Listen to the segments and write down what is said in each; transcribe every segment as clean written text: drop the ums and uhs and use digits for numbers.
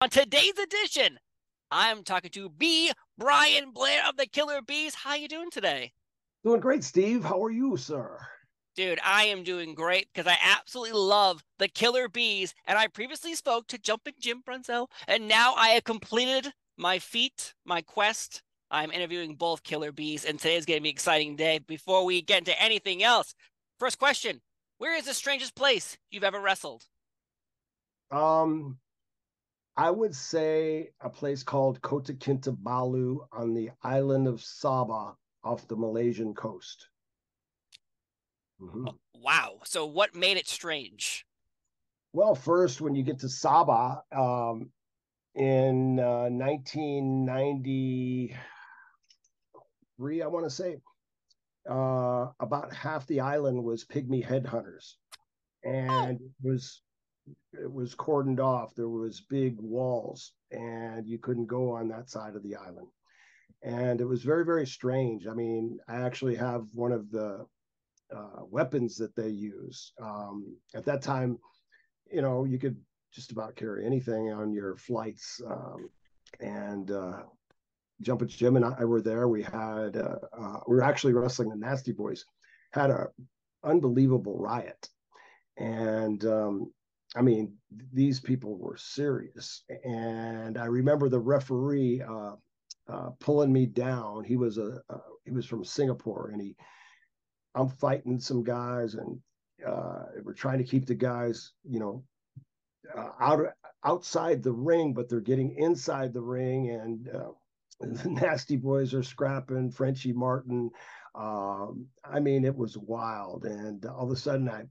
On today's edition, I'm talking to Brian Blair of the Killer Bees. How you doing today? Doing great, Steve. How are you, sir? Dude, I am doing great because I absolutely love the Killer Bees. And I previously spoke to Jumping Jim Brunzel, and now I have completed my feat, my quest. I'm interviewing both Killer Bees, and today is going to be an exciting day. Before we get into anything else, first question: where is the strangest place you've ever wrestled? Um, I would say a place called Kota Kinabalu on the island of Sabah off the Malaysian coast. Oh, Mhm. wow. So, what made it strange? Well, first, when you get to Sabah in 1993, I want to say, about half the island was pygmy headhunters, Oh, and it was cordoned off. There was big walls, and you couldn't go on that side of the island. And it was very, very strange. I mean, I actually have one of the weapons that they use. At that time, you could just about carry anything on your flights. And Jumpin' Jim and I were there. We were actually wrestling the Nasty Boys. Had a unbelievable riot, and I mean, these people were serious. And I remember the referee pulling me down. He was from Singapore, and I'm fighting some guys, and we're trying to keep the guys, out outside the ring, but they're getting inside the ring, and the Nasty Boys are scrapping. Frenchie Martin. I mean, it was wild, and all of a sudden I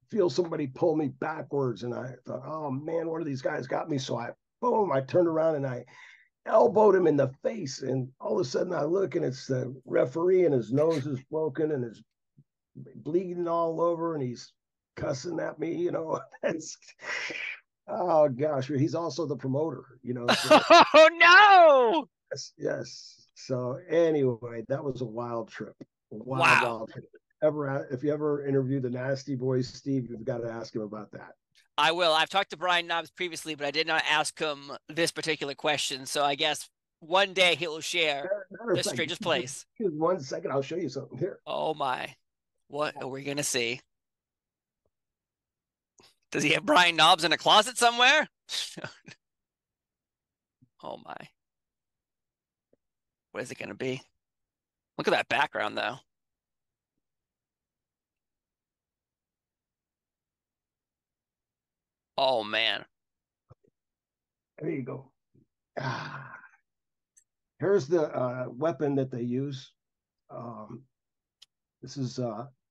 feel somebody pull me backwards, and I thought, oh man, one of these guys got me. So I turned around and I elbowed him in the face, and all of a sudden I look and it's the referee, and his nose is broken and is bleeding all over, and he's cussing at me. That's oh gosh, he's also the promoter. So oh no! yes, yes. So anyway, that was a wild trip. Wild, Wow. wild trip. If you ever interview the Nasty Boys, Steve, you've got to ask him about that. I will. I've talked to Brian Knobs previously, but I did not ask him this particular question. So I guess one day he will share Matter of the fact, strangest place. just 1 second, I'll show you something here. Oh my. What are we going to see? Does he have Brian Knobs in a closet somewhere? oh my. What is it going to be? Look at that background, though. Oh man. There you go. Ah, here's the weapon that they use. Um, this is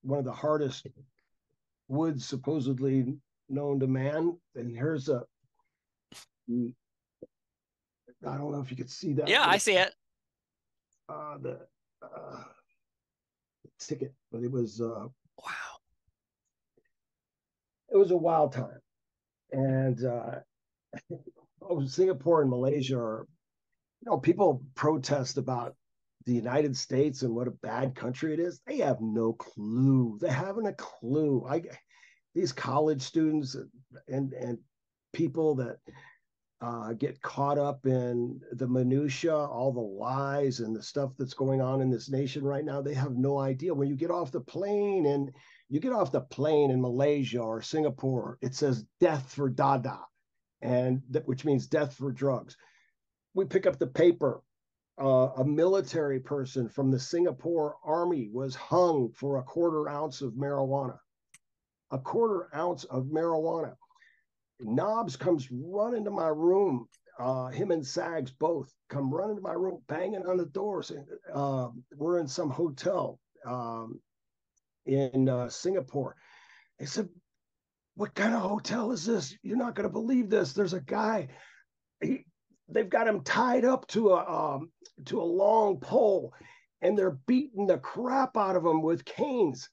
one of the hardest woods supposedly known to man. And here's I don't know if you could see that, Yeah, but I it's see it. the ticket. But Wow. it was a wild time. And Singapore and Malaysia are, people protest about the United States and what a bad country it is. They have no clue. They haven't a clue. These college students and people that get caught up in the minutia, all the lies and the stuff that's going on in this nation right now. They have no idea. When you get off the plane in Malaysia or Singapore, it says death for Dada, which means death for drugs. We pick up the paper. A military person from the Singapore army was hung for a quarter ounce of marijuana. A quarter ounce of marijuana. Knobs comes running to my room. Him and Sags both come running to my room, banging on the door, saying, "We're in some hotel in Singapore." They said, "What kind of hotel is this? You're not going to believe this. There's a guy. He, they've got him tied up to a long pole, and they're beating the crap out of him with canes.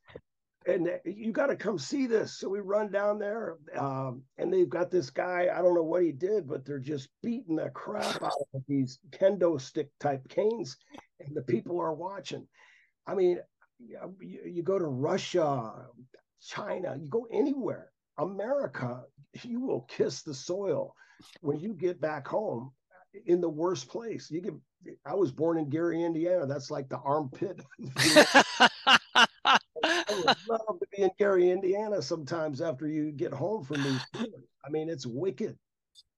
And you got to come see this." So we run down there, and they've got this guy. I don't know what he did, but they're just beating the crap out of these kendo stick type canes, and the people are watching. I mean, you go to Russia, China, you go anywhere, America, you will kiss the soil when you get back home in the worst place, I was born in Gary, Indiana. That's like the armpit. I would love to be in Gary, Indiana sometimes after you get home from these tours. I mean, it's wicked.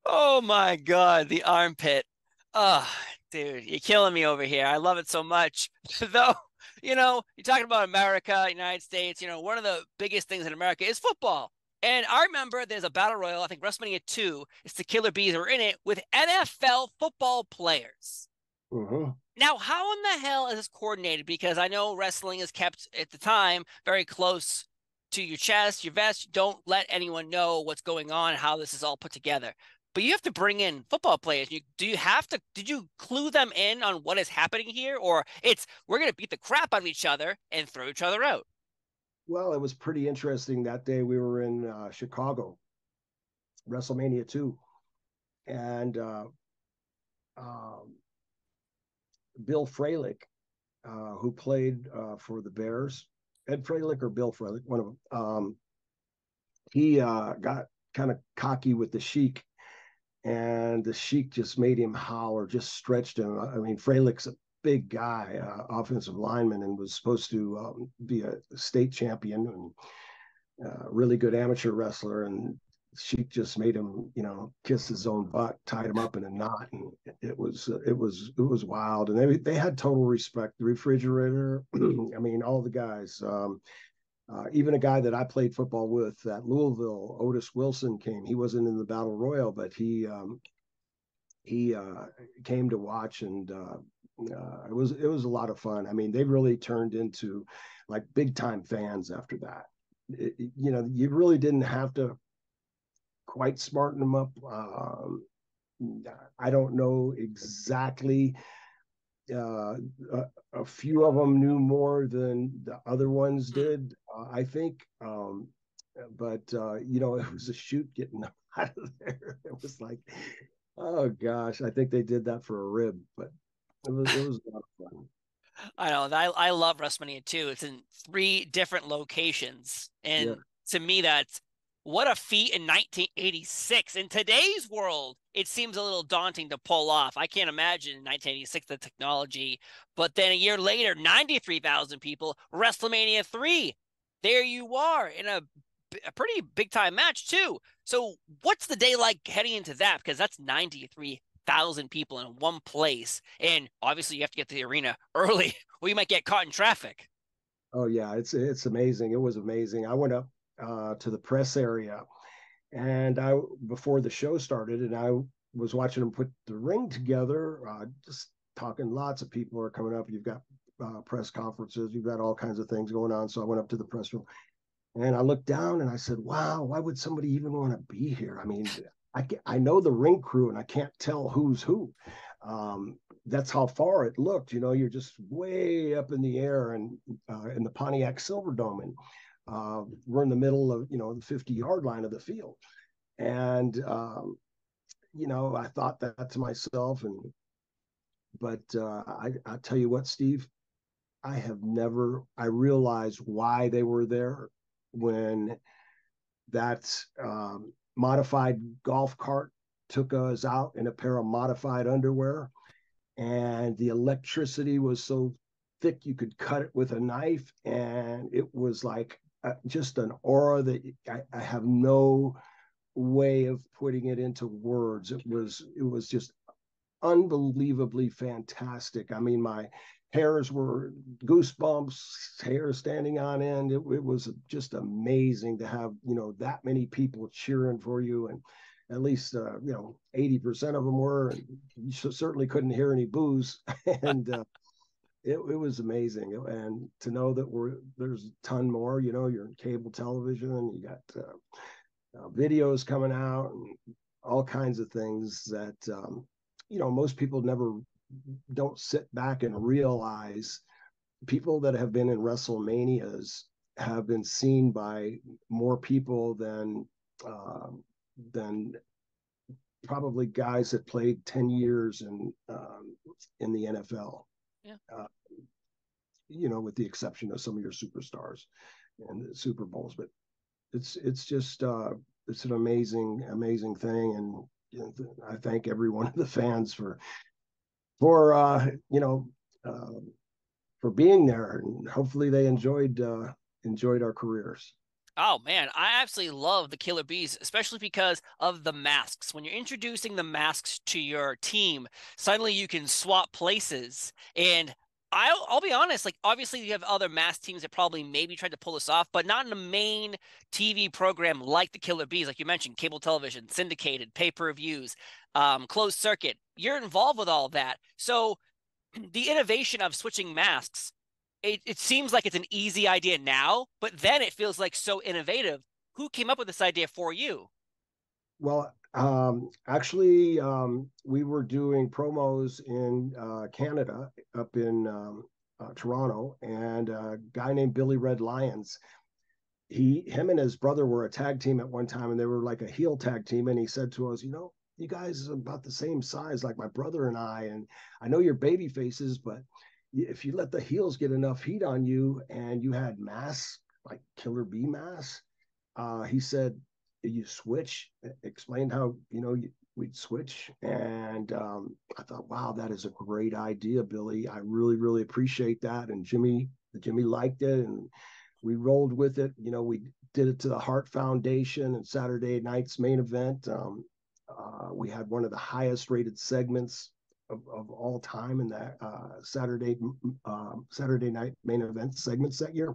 Oh my God, the armpit. Oh, dude, you're killing me over here. I love it so much. Though, you're talking about America, United States, one of the biggest things in America is football. And I remember there's a battle royal, I think WrestleMania 2, it's the Killer Bees are in it with NFL football players. Uh-huh. Now, how in the hell is this coordinated? Because I know wrestling is kept at the time very close to your chest, your vest. You don't let anyone know what's going on, how this is all put together. But you have to bring in football players. Did you clue them in on what is happening here? Or we're going to beat the crap out of each other and throw each other out? Well, it was pretty interesting that day. We were in Chicago, WrestleMania 2, and um, Bill Fralick, who played for the Bears, Ed Fralick or Bill Fralick, one of them, he got kind of cocky with the Sheik, and the Sheik just made him holler, just stretched him. I mean, Fralick's a big guy, offensive lineman, and was supposed to be a state champion and really good amateur wrestler. And Sheik just made him, kiss his own butt, tied him up in a knot, and it was wild. And they had total respect. The refrigerator, I mean, all the guys. Even a guy that I played football with at Louisville, Otis Wilson came. He wasn't in the battle royal, but he came to watch, and it was a lot of fun. I mean, they really turned into like big time fans after that. You really didn't have to quite smarten them up. I don't know exactly. Uh, a few of them knew more than the other ones did, I think. But it was a shoot getting out of there. It was like, oh gosh, I think they did that for a rib, but it was a lot of fun. I know. I love WrestleMania 2. It's in three different locations. Yeah. And to me, that's what a feat in 1986. In today's world, it seems a little daunting to pull off. I can't imagine in 1986 the technology. But then a year later, 93,000 people, WrestleMania 3. There you are in a pretty big time match, too. So, what's the day like heading into that? Because that's 93,000 people in one place. And obviously, you have to get to the arena early, or you might get caught in traffic. Oh yeah, it's amazing. It was amazing. I went up to the press area, and I before the show started, and I was watching them put the ring together. Just talking, lots of people are coming up. You've got press conferences, you've got all kinds of things going on. So I went up to the press room, and I looked down, and I said, "Wow, why would somebody even want to be here?" I mean, I know the ring crew, and I can't tell who's who. Um, that's how far it looked. You're just way up in the air, and in the Pontiac Silverdome, and we're in the middle of the 50-yard line of the field. And I thought that to myself, but I tell you what, Steve, I realized why they were there when that modified golf cart took us out in a pair of modified underwear, and the electricity was so thick you could cut it with a knife, and it was like just an aura that I have no way of putting it into words. It was just unbelievably fantastic. I mean, my hairs were goosebumps, hair standing on end. It was just amazing to have that many people cheering for you, and at least 80% of them were, and you certainly couldn't hear any boos. And it was amazing. And to know that there's a ton more. You're in cable television, and you got videos coming out, and all kinds of things that most people never don't sit back and realize. People that have been in WrestleManias have been seen by more people than probably guys that played 10 years in the NFL. Yeah. With the exception of some of your superstars and the Super Bowls. But it's just it's an amazing thing. And I thank every one of the fans for uh, for being there, and hopefully they enjoyed our careers. Oh man, I absolutely love the Killer Bees, especially because of the masks. When you're introducing the masks to your team, suddenly you can swap places. And I'll be honest, like obviously you have other mask teams that probably maybe tried to pull this off, but not in a main TV program like the Killer Bees, like you mentioned, cable television, syndicated, pay-per-views, closed circuit. You're involved with all that. So the innovation of switching masks, it seems like it's an easy idea now, but then it feels like so innovative. Who came up with this idea for you? Well, actually, we were doing promos in Canada, up in Toronto, and a guy named Billy Red Lyons. Him and his brother were a tag team at one time, and they were like a heel tag team. And he said to us, you guys are about the same size, like my brother and I know you're baby faces, but if you let the heels get enough heat on you, and you had mass like Killer Bee mass, he said you switch. Explained how we'd switch, and I thought, wow, that is a great idea, Billy. I really really appreciate that. And Jimmy liked it, and we rolled with it. We did it to the Hart Foundation and Saturday night's main event. We had one of the highest rated segments of all time in that Saturday night main event segments that year.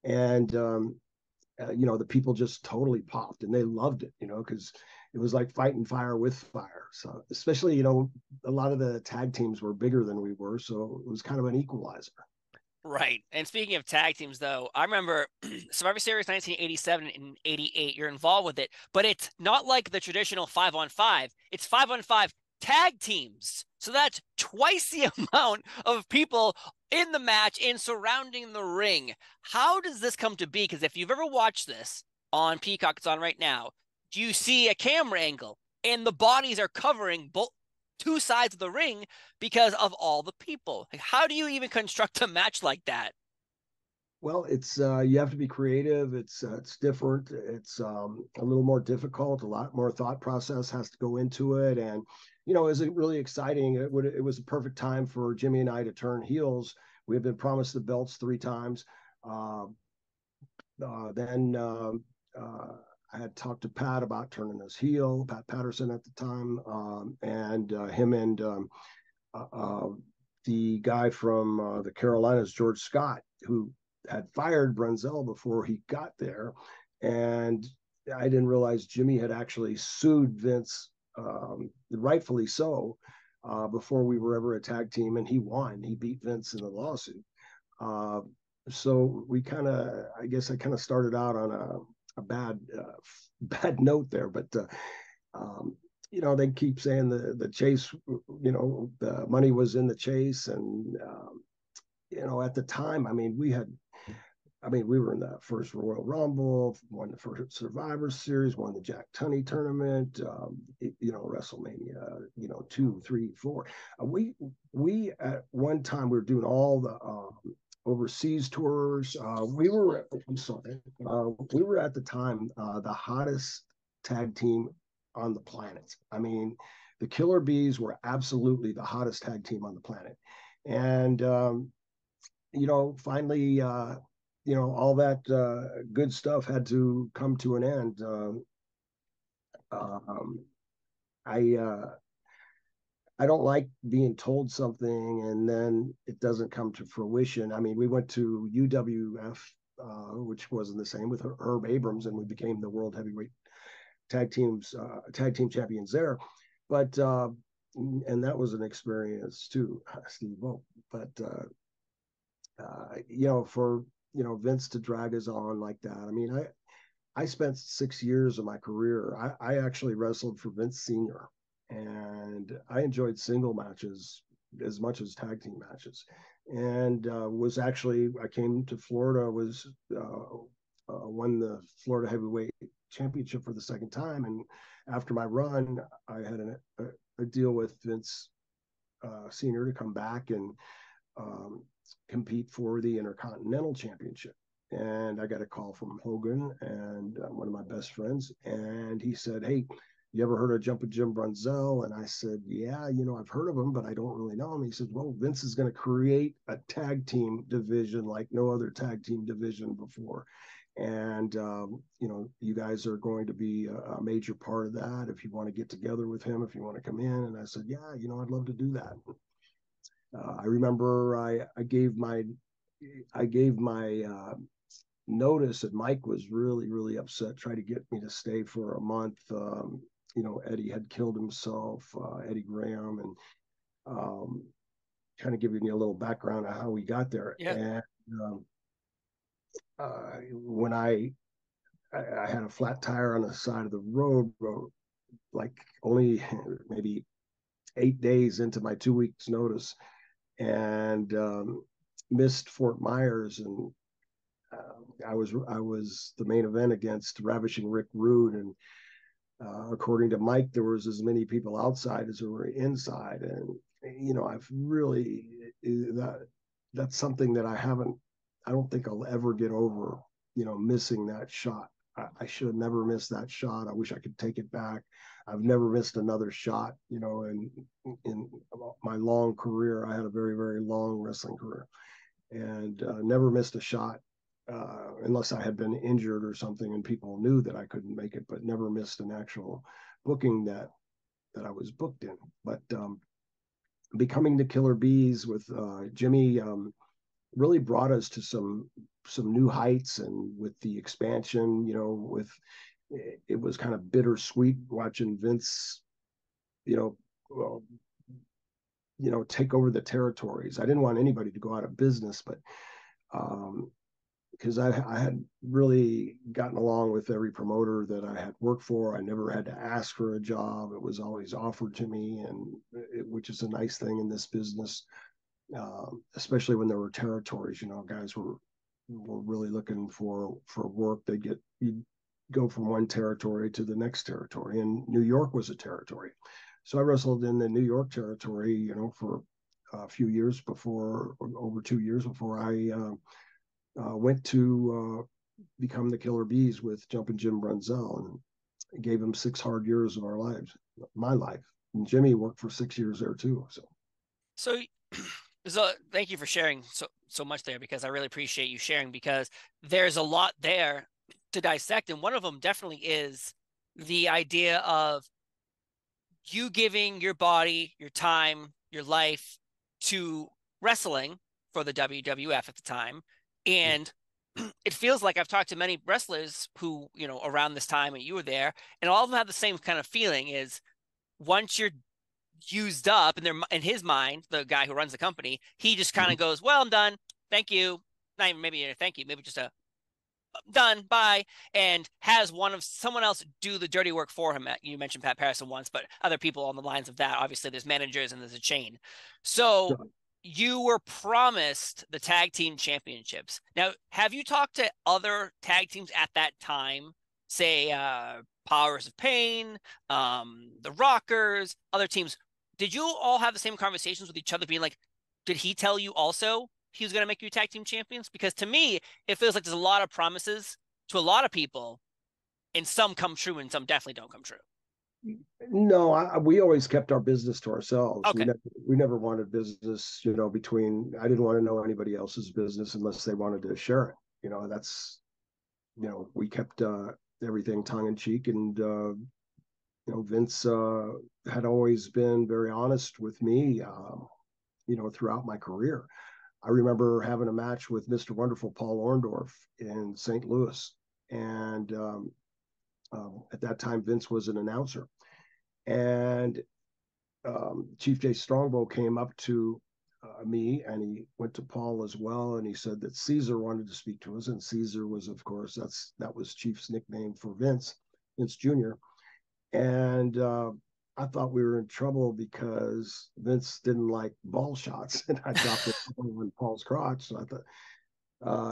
And the people just totally popped, and they loved it, because it was like fighting fire with fire. So especially, a lot of the tag teams were bigger than we were, so it was kind of an equalizer. Right. And speaking of tag teams, though, I remember Survivor Series 1987 and 88. You're involved with it, but it's not like the traditional 5-on-5. It's 5-on-5 tag teams. So that's twice the amount of people in the match and surrounding the ring. How does this come to be? Because if you've ever watched this on Peacock, it's on right now, do you see a camera angle and the bodies are covering both two sides of the ring because of all the people? Like, how do you even construct a match like that? Well, it's you have to be creative. It's different. It's a little more difficult. A lot more thought process has to go into it, and is it really exciting? It was a perfect time for Jimmy and I to turn heels. We had been promised the belts 3 times. Uh, then I had talked to Pat about turning his heel, Pat Patterson at the time, and him and uh, uh, the guy from the Carolinas, George Scott, who had fired Brunzell before he got there. And I didn't realize Jimmy had actually sued Vince, rightfully so, before we were ever a tag team, and he won. He beat Vince in the lawsuit. Uh, so we kind of, I guess, I kind of started out on a bad bad note there, but um, they keep saying the chase, the money was in the chase, and at the time, we were in the first Royal Rumble, won the first Survivor Series, won the Jack Tunney tournament, WrestleMania, two, three, four. We at one time we were doing all the overseas tours. I'm sorry, we were at the time the hottest tag team on the planet. I mean, the Killer Bees were absolutely the hottest tag team on the planet, and finally, all that good stuff had to come to an end. Um, I I don't like being told something and then it doesn't come to fruition. I mean, we went to UWF, which wasn't the same, with Herb Abrams, and we became the world heavyweight tag team champions there. But and that was an experience too, Steve. But for Vince to drag us on like that. I mean, I spent 6 years of my career. I actually wrestled for Vince Senior, and I enjoyed single matches as much as tag team matches. And I came to Florida, was won the Florida Heavyweight Championship for the second time, and after my run, I had a deal with Vince Senior to come back and um, compete for the Intercontinental Championship. And I got a call from Hogan and one of my best friends, and he said, "Hey, you ever heard of Jumpin' Jim Brunzell? And I said, yeah, I've heard of him, but I don't really know him. He said, well, Vince is going to create a tag team division like no other tag team division before. And, you guys are going to be a major part of that. If you want to get together with him, if you want to come in. And I said, yeah, I'd love to do that. I remember I gave my notice, and Mike was really, really upset, tried to get me to stay for a month. Eddie had killed himself, Eddie Graham, and kind of giving you a little background of how we got there. Yeah. And when I had a flat tire on the side of the road, like only maybe 8 days into my 2 weeks notice, and missed Fort Myers, and I was the main event against Ravishing Rick Rude, and according to Mike, there was as many people outside as there were inside, and I've really that's something that I don't think I'll ever get over. Missing that shot. I should have never missed that shot. I wish I could take it back. I've never missed another shot. In my long career, I had a very, very long wrestling career, and never missed a shot unless I had been injured or something and people knew that I couldn't make it, but never missed an actual booking that I was booked in. But becoming the Killer Bees with Jimmy really brought us to some new heights, and with the expansion, with it was kind of bittersweet watching Vince, well, take over the territories. I didn't want anybody to go out of business, but because I had really gotten along with every promoter that I had worked for. I never had to ask for a job. It was always offered to me, and which is a nice thing in this business, especially when there were territories. Guys were really looking for work. You'd go from one territory to the next territory, and New York was a territory. So I wrestled in the New York territory, for a few years before, over 2 years before I went to become the Killer Bees with Jumpin' Jim Brunzell, and gave him 6 hard years of our lives, my life. And Jimmy worked for 6 years there too. So, so thank you for sharing so much there, because I really appreciate you sharing, because there's a lot there to dissect, and one of them definitely is the idea of you giving your body, your time, your life to wrestling for the WWF at the time. And it feels like I've talked to many wrestlers who, around this time and you were there, and all of them have the same kind of feeling is once you're used up, and in his mind, the guy who runs the company, he just kind of goes, well, I'm done. Thank you. Not even maybe a thank you, maybe just a done, bye, and has someone else do the dirty work for him. You mentioned Pat Patterson once, but other people on the lines of that. Obviously, there's managers and there's a chain. So you were promised the tag team championships. Now, have you talked to other tag teams at that time? Say, Powers of Pain, the Rockers, other teams. Did you all have the same conversations with each other, being like, did he tell you also he was going to make you tag team champions? Because to me, it feels like there's a lot of promises to a lot of people, and some come true and some definitely don't come true. No, we always kept our business to ourselves. Okay. We never wanted business, between. I didn't want to know anybody else's business unless they wanted to share it. That's, we kept everything tongue in cheek, and Vince had always been very honest with me, throughout my career. I remember having a match with Mr. Wonderful Paul Orndorff in St. Louis, and at that time Vince was an announcer, and Chief Jay Strongbow came up to me, and he went to Paul as well, and he said that Caesar wanted to speak to us, and Caesar was, of course, that was Chief's nickname for Vince Jr. And I thought we were in trouble because Vince didn't like ball shots, and I dropped it on Paul's crotch. So I thought,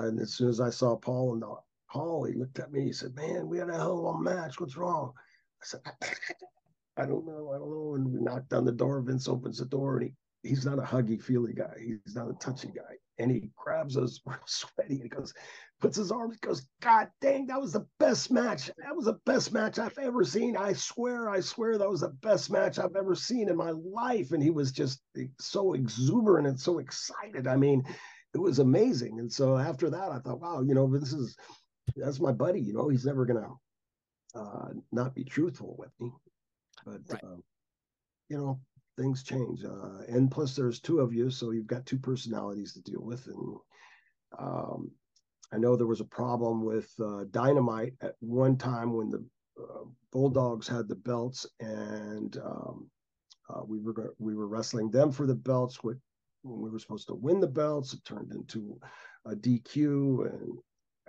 and as soon as I saw Paul in the hall, he looked at me. He said, "Man, we had a hell of a match. What's wrong?" I said, "I don't know." And we knocked on the door. Vince opens the door, and he's not a huggy, feely guy. He's not a touchy guy. and he grabs us, we're sweaty, and he goes, puts his arms, goes, God dang, that was the best match. That was the best match I've ever seen. I swear, that was the best match I've ever seen in my life. And he was just so exuberant and so excited. I mean, it was amazing. And so after that, I thought, wow, that's my buddy. He's never gonna not be truthful with me. But Right. you know, things change. And plus, there's two of you, so you've got two personalities to deal with. And um, I know there was a problem with Dynamite at one time when the Bulldogs had the belts, and we were wrestling them for the belts. When we were supposed to win the belts, it turned into a DQ, and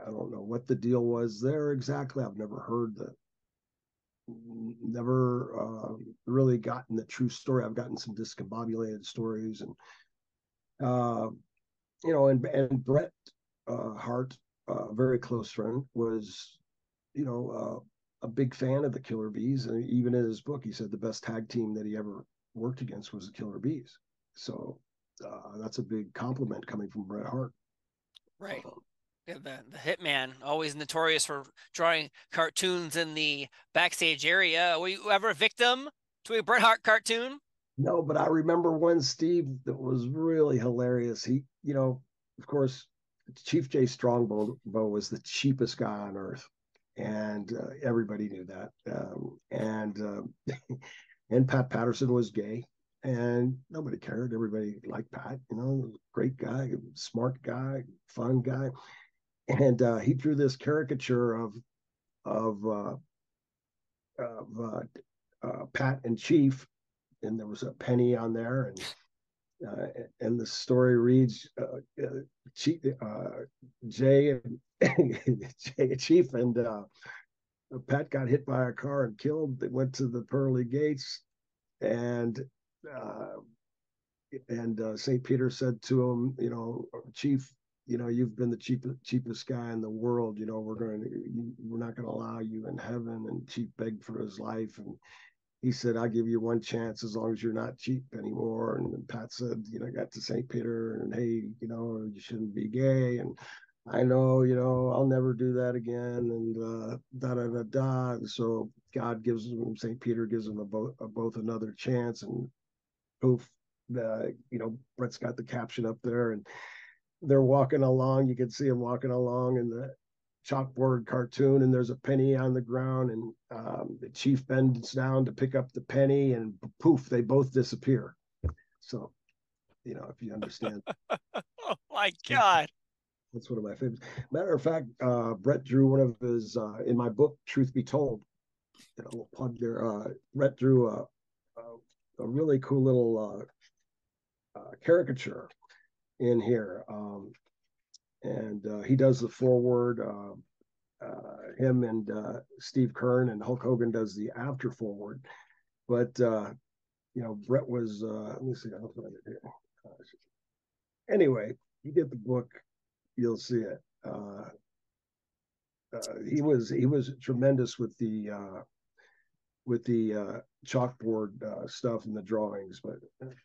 I don't know what the deal was there exactly. I've never really gotten the true story. I've gotten some discombobulated stories, and uh, and Bret Hart, a very close friend, was a big fan of the Killer Bees, and even in his book, he said the best tag team that he ever worked against was the Killer Bees. So that's a big compliment coming from Bret Hart. Right. Um, Yeah, the hitman, always notorious for drawing cartoons in the backstage area. Were you ever a victim to a Bret Hart cartoon? no, but I remember one Steve that was really hilarious. Of course, Chief J Strongbow was the cheapest guy on earth, and everybody knew that. And Pat Patterson was gay, and nobody cared. Everybody liked Pat. Great guy, smart guy, fun guy, and he drew this caricature of uh, Pat and Chief, and there was a penny on there, and the story reads Jay and Jay Chief and Pat got hit by a car and killed. They went to the pearly gates, and uh, St. Peter said to him, Chief, you've been the cheapest guy in the world. We're not going to allow you in heaven. And Chief begged for his life, and he said, I'll give you one chance as long as you're not cheap anymore. And Pat said, got to St. Peter, and hey, you shouldn't be gay. And I know, I'll never do that again. And da da da da. And so God gives him, St. Peter gives him both another chance. And poof, Brett's got the caption up there, and they're walking along. You can see him walking along in the chalkboard cartoon, and there's a penny on the ground, and the chief bends down to pick up the penny, and poof, they both disappear. So, if you understand, Oh my God. that's one of my favorites. Matter of fact, Brett drew one of his in my book, Truth Be Told. Plug there. Brett drew a really cool little caricature in here. And he does the forward. Him and Steve Kern and Hulk Hogan does the after forward. But Brett was. Let me see. I'll find it here. Anyway, he did the book. You'll see it. He was tremendous with the chalkboard stuff and the drawings. But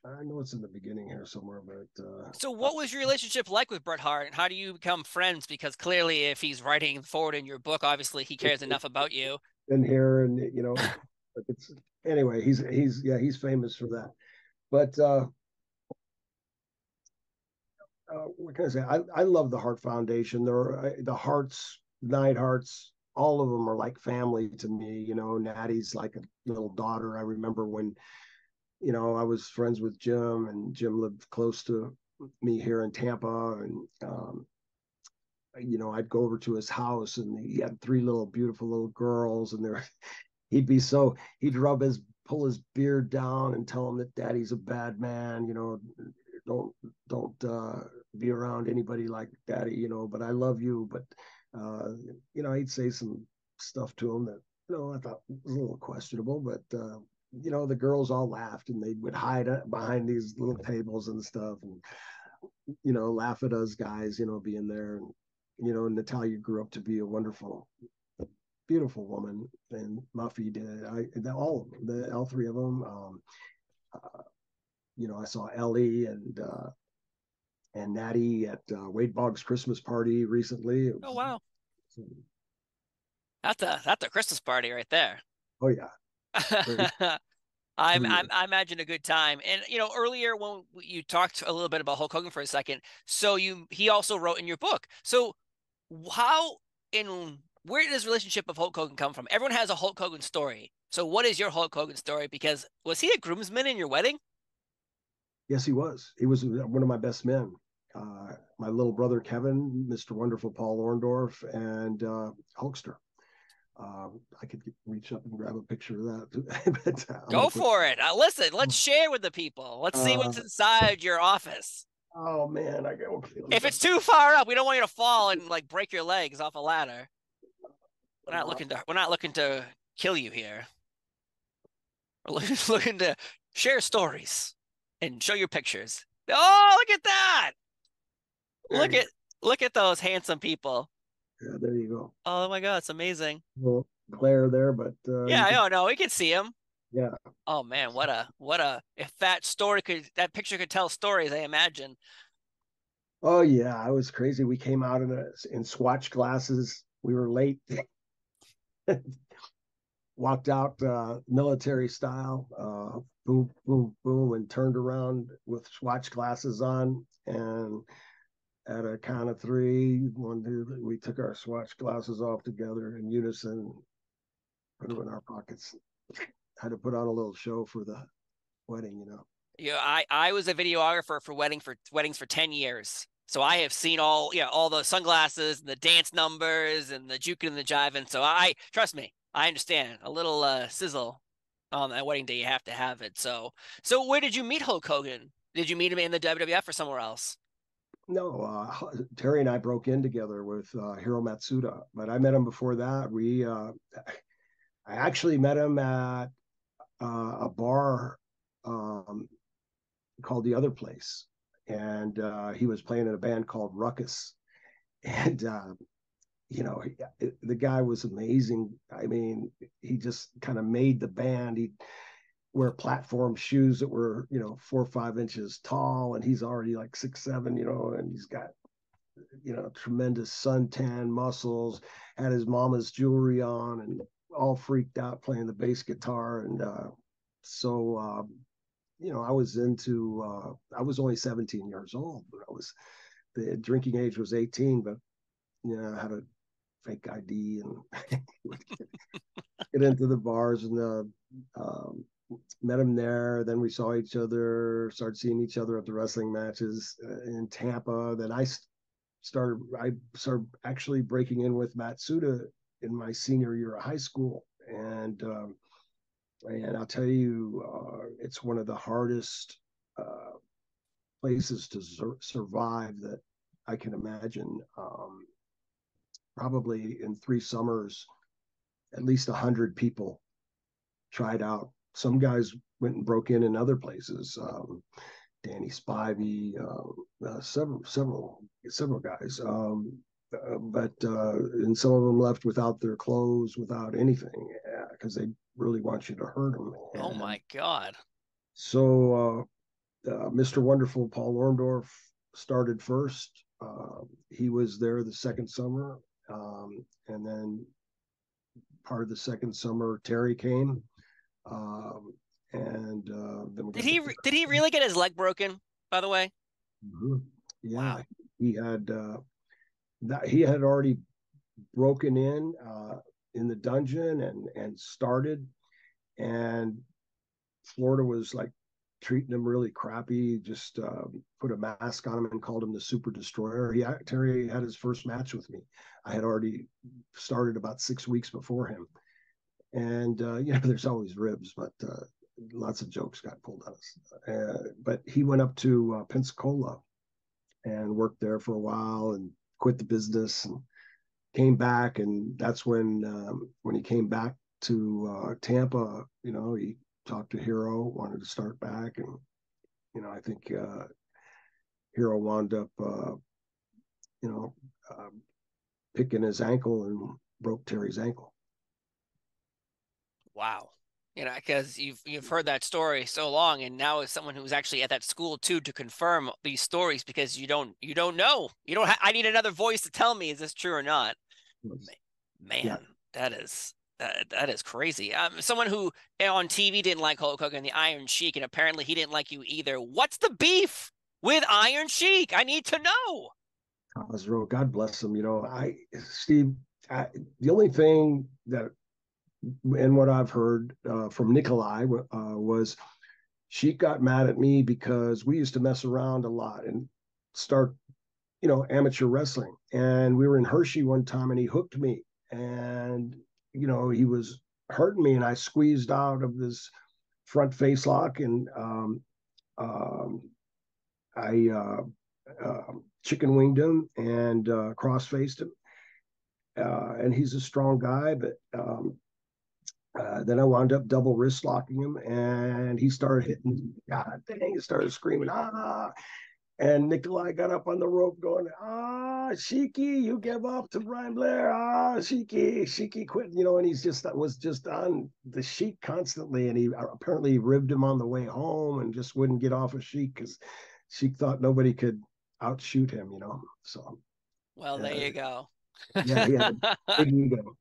I know it's in the beginning here somewhere. But So, what was your relationship like with Bret Hart, and how do you become friends? Because clearly, if he's writing forward in your book, obviously he cares enough about you. in here, and it's anyway. He's famous for that. But what can I say? I love the Hart Foundation. The Hearts, Neidharts, all of them are like family to me. Natty's like a little daughter. I remember when I was friends with Jim, and Jim lived close to me here in Tampa, and I'd go over to his house, and he had three little beautiful little girls, and he'd pull his beard down and tell him that Daddy's a bad man. Don't be around anybody like Daddy. But I love you. But he'd say some stuff to him that I thought was a little questionable, but the girls all laughed, and they would hide behind these little tables and stuff, and laugh at us guys, being there. And Natalia grew up to be a wonderful, beautiful woman, and Muffy did. All of them, all three of them. Uh, I saw Ellie, and and Natty at Wade Boggs' Christmas party recently. It Oh was, wow. That's a Christmas party right there. oh yeah, great, every year. I imagine a good time. And earlier when you talked a little bit about Hulk Hogan for a second, so he also wrote in your book. So how in where did this relationship of Hulk Hogan come from? Everyone has a Hulk Hogan story. So what is your Hulk Hogan story? Because was he a groomsman in your wedding? Yes, he was. He was one of my best men. My little brother Kevin, Mr. Wonderful Paul Orndorff, and Hulkster. I could reach up and grab a picture of that, but I'm going Go to put. for it. Listen, let's share with the people. Let's see Uh, what's inside your office. oh man, I got. Okay, let me If grab it's a too picture. far up, we don't want you to fall and like break your legs off a ladder. Uh, We're not looking to kill you here. We're looking to share stories and show your pictures. Oh, look at that. there Look you at look at those handsome people. go. Yeah, there you go. Oh my God, it's amazing. Well, glare there, but Yeah, you I could. don't know. We can see him. Yeah. Oh man, what a if that picture could tell stories, I imagine. Oh yeah, I was crazy. We came out in Swatch glasses. We were late. Walked out military style, boom, boom, boom, and turned around with Swatch glasses on. And at a count of three, one, two, we took our Swatch glasses off together in unison, put them in our pockets. Had to put on a little show for the wedding. Yeah, I was a videographer for weddings for 10 years. So I have seen all the sunglasses and the dance numbers and the juking and the jiving. So I trust me, I understand. A little sizzle on that wedding day, you have to have it. So where did you meet Hulk Hogan? Did you meet him in the WWF or somewhere else? No, Terry and I broke in together with Hiro Matsuda, but I met him before that. I actually met him at a bar um, called The Other Place, and he was playing in a band called Ruckus, and the guy was amazing. I mean, he just kind of made the band. He'd wear platform shoes that were 4 or 5 inches tall, and he's already like 6'7", and he's got tremendous suntan muscles, had his mama's jewelry on, and all freaked out playing the bass guitar. And so I was only 17 years old, but the drinking age was 18, but I had a fake ID and would get into the bars and met him there. Then we saw each other, started seeing each other at the wrestling matches in Tampa. Then I started actually breaking in with Matsuda in my senior year of high school. And I'll tell you, it's one of the hardest uh, places to survive that I can imagine. Probably in 3 summers, at least 100 people tried out. Some guys went and broke in other places. Danny Spivey, several guys. But and some of them left without their clothes, without anything, because they really want you to hurt them. Oh And my God. so Mr. Wonderful Paul Orndorff started first. He was there the second summer, and then part of the second summer, Terry came, and then we got the third. Did he really get his leg broken, by the way? Mhm. Yeah, Wow. he had he had already broken in the dungeon and started, and Florida was like treating him really crappy. Just put a mask on him and called him the Super Destroyer. Terry had his first match with me. I had already started about 6 weeks before him, and there's always ribs, but lots of jokes got pulled on us. But he went up to Pensacola and worked there for a while and quit the business and came back. And that's when he came back to Tampa, he talked to Hero, wanted to start back. And, I think Hero wound up, you know, uh, picking his ankle and broke Terry's ankle. Wow. You know, because you've heard that story so long, and now as someone who's actually at that school too to confirm these stories, because you don't know, I need another voice to tell me is this true or not. Yeah. Man, that is crazy. Someone who on TV didn't like Hulk Hogan, the Iron Sheik, and apparently he didn't like you either. What's the beef with Iron Sheik? I need to know. Cosgrove, God bless him. Steve, the only thing that, and what I've heard from Nikolai was she got mad at me because we used to mess around a lot and start, amateur wrestling. And we were in Hershey one time and he hooked me and, he was hurting me and I squeezed out of this front face lock and I chicken winged him and cross faced him. And he's a strong guy, but then I wound up double wrist locking him, and he started hitting. God dang! He started screaming, "Ah!" And Nikolai got up on the rope, going, "Ah, Shiki, you give up to Brian Blair. Ah, Shiki quit." And he's just was just on the Sheik constantly, and he apparently ribbed him on the way home, and just wouldn't get off of Sheik because Sheik thought nobody could outshoot him. So Well, there uh, you go. yeah, he had a big ego.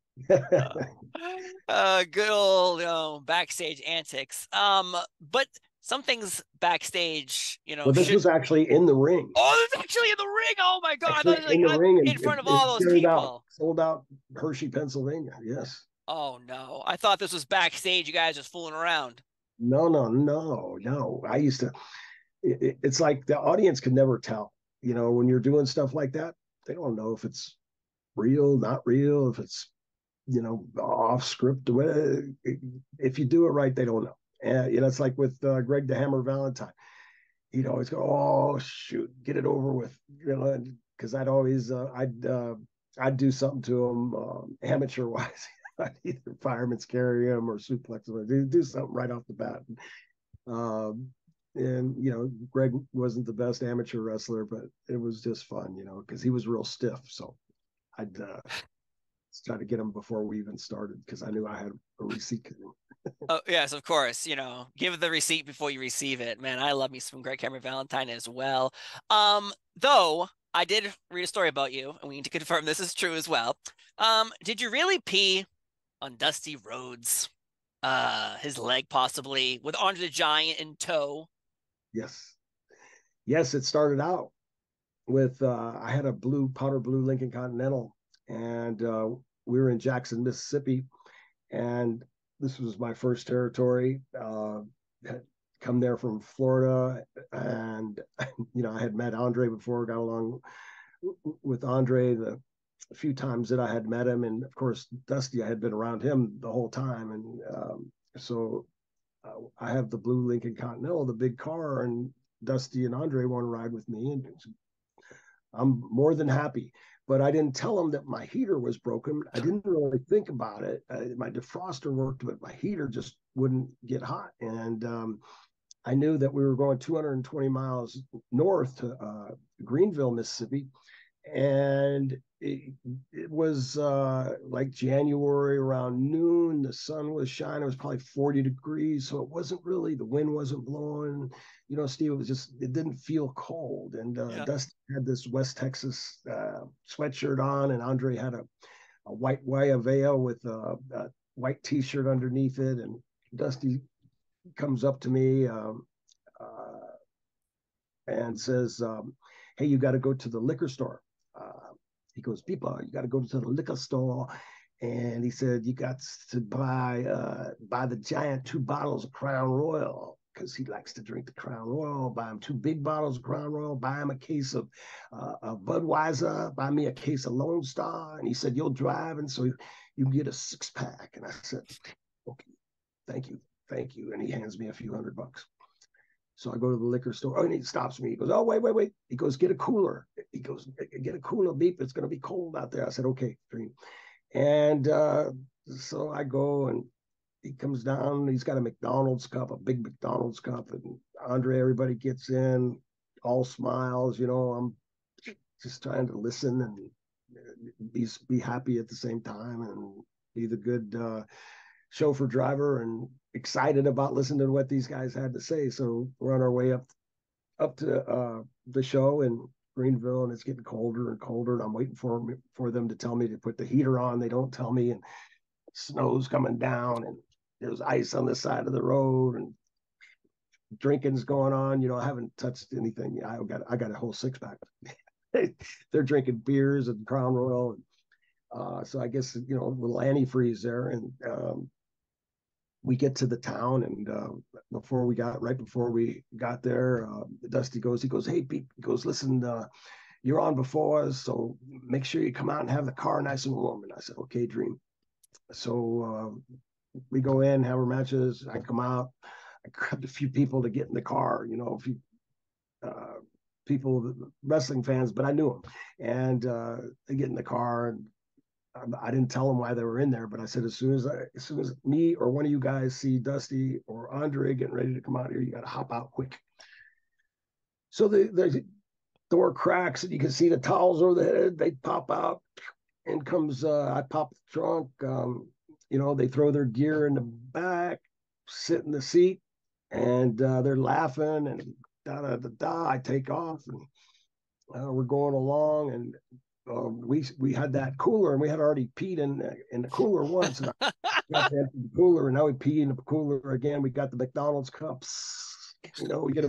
Uh, good old, backstage antics. But some things backstage, Well, this should. was actually in the ring. Oh, it's actually in the ring. Oh my God! I thought Actually it was like in the I'm ring, in and front of it all those carried out, people. sold out Hershey, Pennsylvania. Yes. Oh no! I thought this was backstage. You guys just fooling around. No, no, no, no. I used to. It's like the audience can never tell. When you're doing stuff like that, they don't know if it's real, not real, if it's off script. If you do it right, they don't know. And it's like with Greg the Hammer Valentine. He'd always go, "Oh shoot, get it over with," because I'd do something to him amateur wise. I'd either fireman's carry him or suplex him, or do something right off the bat. Um, and Greg wasn't the best amateur wrestler, but it was just fun, because he was real stiff. So I'd try to get him before we even started because I knew I had a receipt. Oh yes, of course. Give the receipt before you receive it. Man, I love me some Greg Cameron Valentine as well. Though I did read a story about you, and we need to confirm this is true as well. Did you really pee on Dusty Rhodes? His leg possibly with Andre the Giant in tow. Yes, yes, it started out with I had a powder blue Lincoln Continental, and we were in Jackson, Mississippi, and this was my first territory. Had come there from Florida, and I had met Andre before, got along with Andre the few times that I had met him, and of course Dusty, I had been around him the whole time, and so I have the blue Lincoln Continental, the big car, and Dusty and Andre want to ride with me, and I'm more than happy. But I didn't tell him that my heater was broken. I didn't really think about it. My defroster worked, but my heater just wouldn't get hot. And I knew that we were going 220 miles north to Greenville, Mississippi. And it was like January around noon. The sun was shining. It was probably 40 degrees. So it wasn't really, the wind wasn't blowing. Steve, it didn't feel cold. And Yeah. Dusty had this West Texas sweatshirt on, and Andre had a white Guayaveo with a white t shirt underneath it. And Dusty comes up to me and says, "Hey, you got to go to the liquor store." He goes, "People, you got to go to the liquor store." And he said, "You got to buy the giant 2 bottles of Crown Royal," because he likes to drink the Crown Royal. Buy him 2 big bottles of Crown Royal. Buy him a case of Budweiser. Buy me a case of Lone Star. And he said, "You'll drive, and so you can get a 6-pack." And I said, "Okay, thank you, thank you." And he hands me a few $100. So I go to the liquor store. Oh, and he stops me. He goes, "Oh, wait, wait, wait." He goes, "Get a cooler." He goes, "Get a cooler, beep. It's going to be cold out there." I said, "Okay, dream." And so I go, and he comes down. He's got a McDonald's cup, a big McDonald's cup. And Andre, everybody gets in, all smiles. I'm just trying to listen and be happy at the same time and be the good chauffeur driver and excited about listening to what these guys had to say. So we're on our way up to the show in Greenville, and it's getting colder and colder. And I'm waiting for them to tell me to put the heater on. They don't tell me, and snow's coming down, and there's ice on the side of the road, and drinking's going on. I haven't touched anything. I got a whole 6-pack. They're drinking beers and Crown Royal. So I guess, a little antifreeze there. And we get to the town, and right before we got there, Dusty he goes, hey, Pete, he goes, listen, you're on before us, so make sure you come out and have the car nice and warm. And I said, okay, Dream. So we go in, have our matches. I come out. I grabbed a few people to get in the car, a few people, wrestling fans, but I knew them. And they get in the car, and I didn't tell them why they were in there, but I said, as soon as me or one of you guys see Dusty or Andre getting ready to come out here, you got to hop out quick. So the door cracks, and you can see the towels over the head. They pop out, and comes, I pop the trunk. They throw their gear in the back, sit in the seat, and they're laughing, and da da da da. I take off, and we're going along, and we had that cooler, and we had already peed in the cooler once, and I got to empty the cooler, and now we pee in the cooler again. We got the McDonald's cups. We get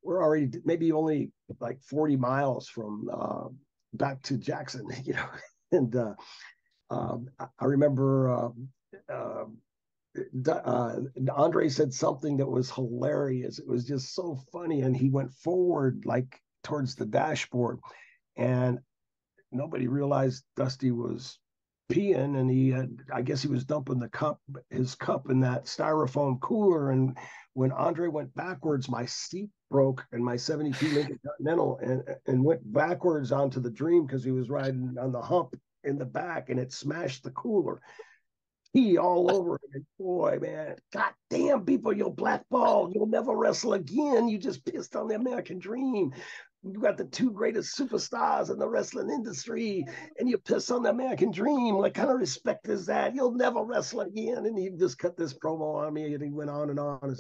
we're already maybe only like 40 miles from back to Jackson, and I remember Andre said something that was hilarious. It was just so funny, and he went forward like towards the dashboard, and nobody realized Dusty was peeing, and I guess he was dumping his cup in that styrofoam cooler. And when Andre went backwards, my seat broke, and my 72 Lincoln Continental and went backwards onto the Dream, because he was riding on the hump in the back, and it smashed the cooler. Pee all over it. And boy, man, god damn, people, you'll blackball. You'll never wrestle again. You just pissed on the American Dream. You got the two greatest superstars in the wrestling industry, and you piss on the American Dream. What kind of respect is that? You'll never wrestle again. And he just cut this promo on me, and he went on and on.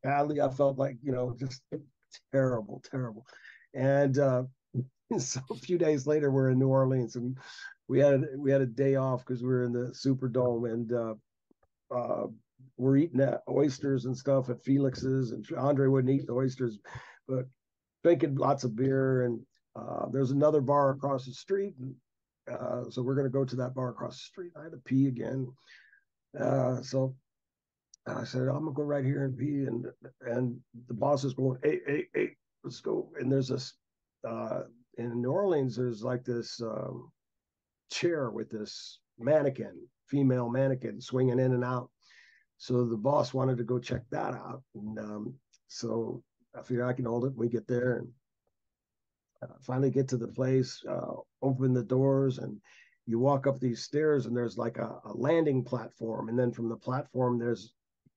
Badly, I felt like, just terrible, terrible. And so a few days later, we're in New Orleans, and we had a day off because we were in the Superdome, and we're eating oysters and stuff at Felix's, and Andre wouldn't eat the oysters, but drinking lots of beer. And there's another bar across the street, and so we're going to go to that bar across the street. I had to pee again, so I said, I'm gonna go right here and pee, and the boss is going, hey, let's go. And there's this in New Orleans, there's like this chair with this female mannequin swinging in and out. So the boss wanted to go check that out, and so I figured I can hold it. We get there, and finally get to the place, open the doors, and you walk up these stairs, and there's like a landing platform, and then from the platform there's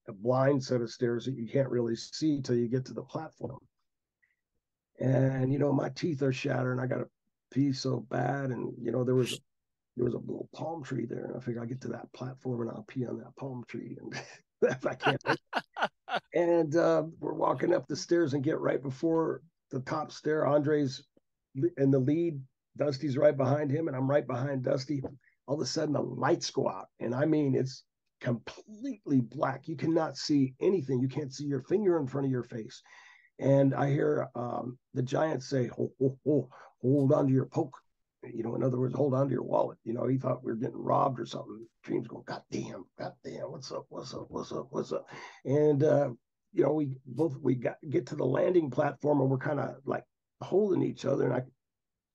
a blind set of stairs that you can't really see till you get to the platform. And my teeth are shattered, and I got to pee so bad, and there was a little palm tree there, and I figured I'll get to that platform and I'll pee on that palm tree, and if I can't. And we're walking up the stairs and get right before the top stair. Andre's in the lead, Dusty's right behind him, and I'm right behind Dusty. All of a sudden the lights go out, and I mean, it's completely black. You cannot see anything. You can't see your finger in front of your face. And I hear the Giant say, hold on to your poke. In other words, hold on to your wallet. He thought we were getting robbed or something. Dream's going, God damn, what's up? And we get to the landing platform, and we're kind of like holding each other, and I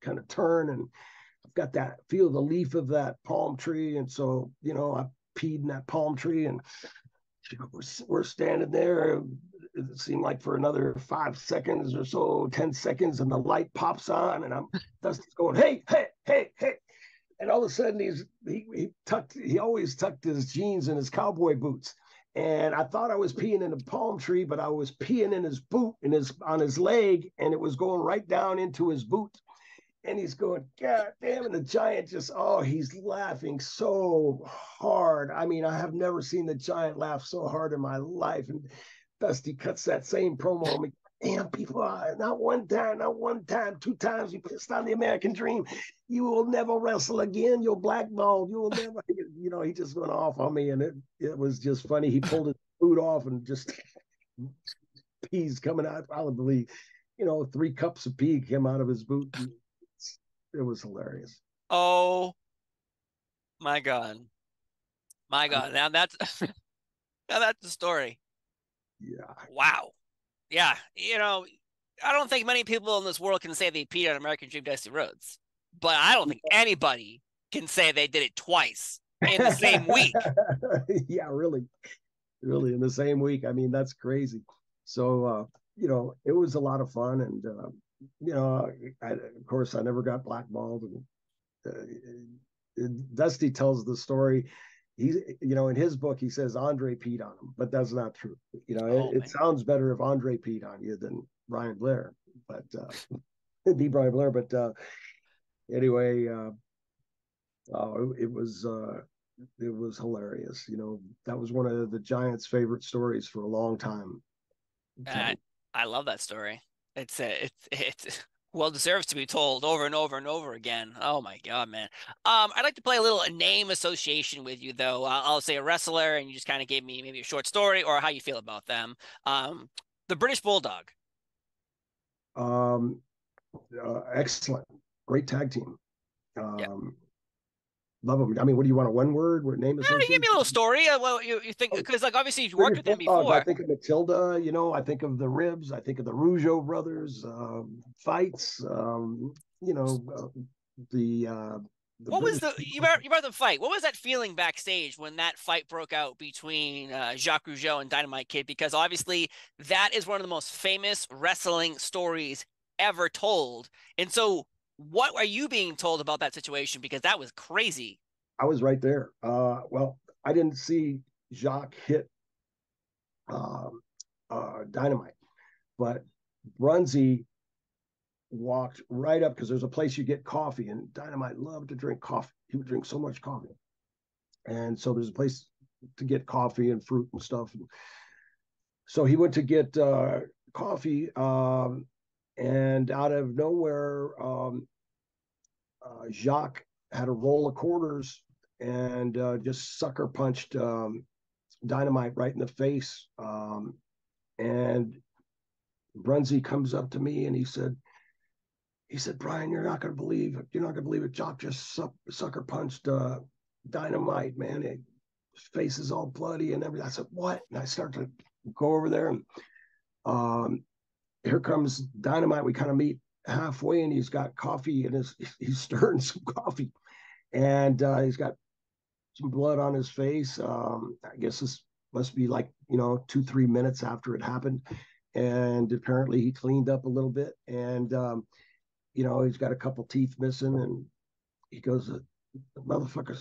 kind of turn, and I've got that feel the leaf of that palm tree, and so I peed in that palm tree, and we're standing there. It seemed like for another 5 seconds or so, 10 seconds, and the light pops on, and Dusty's going, hey, and all of a sudden he always tucked his jeans and his cowboy boots, and I thought I was peeing in a palm tree, but I was peeing in his boot on his leg, and it was going right down into his boot. and he's going, God damn, and the Giant just, oh, he's laughing so hard. I mean, I have never seen the Giant laugh so hard in my life. And Dusty cuts that same promo on me. Damn, people, not one time, not one time, two times you pissed on the American dream. You will never wrestle again. You're blackballed. You will never, he just went off on me. And it was just funny. He pulled his boot off and just peas coming out. I would believe, 3 cups of pee came out of his boot. It was hilarious. Oh my God. My God. Now that's now that's the story. Yeah. Wow. Yeah. I don't think many people in this world can say they peed on American Dream Dusty Rhodes, but I don't think anybody can say they did it twice in the same week. Yeah, really, really in the same week. I mean, that's crazy. So, it was a lot of fun. And, of course, I never got blackballed. And Dusty tells the story. He, in his book, he says Andre peed on him, but that's not true. Oh It man. sounds better if Andre peed on you than Brian Blair, but it'd be Brian Blair. But anyway, it was hilarious. That was one of the Giants' favorite stories for a long time. I, I love that story. It's well deserves to be told over and over and over again. Oh my God, man. I'd like to play a little name association with you though. I'll say a wrestler, and you just kind of give me maybe a short story or how you feel about them. The British Bulldog. Um, Excellent, great tag team. Yeah. Love them. I mean, what do you want? A one word? What name Give me a association? little story. Well, you think Oh, because like obviously you worked British with them Bulldogs. I before. think of Matilda. I think of the Ribs. I think of the Rougeau brothers fights. The the What was British. you brought the fight? What was that feeling backstage when that fight broke out between Jacques Rougeau and Dynamite Kid? Because obviously that is one of the most famous wrestling stories ever told. And so, what are you being told about that situation? Because that was crazy. I was right there. Well, I didn't see Jacques hit Dynamite, but Brunzi walked right up because there's a place you get coffee, and Dynamite loved to drink coffee. He would drink so much coffee, and so there's a place to get coffee and fruit and stuff. And so he went to get coffee, and out of nowhere, Jacques had a roll of quarters and just sucker punched Dynamite right in the face. And Brunzi comes up to me and he said, Brian, you're not gonna believe it. Jock just sucker punched Dynamite, man. His face is all bloody and everything. I said, what? And I start to go over there, and um, here comes Dynamite. We kind of meet halfway, and he's got coffee, and he's stirring some coffee, and he's got some blood on his face. I guess this must be like 2-3 minutes after it happened, and apparently he cleaned up a little bit, and he's got a couple teeth missing, and he goes, the motherfucker,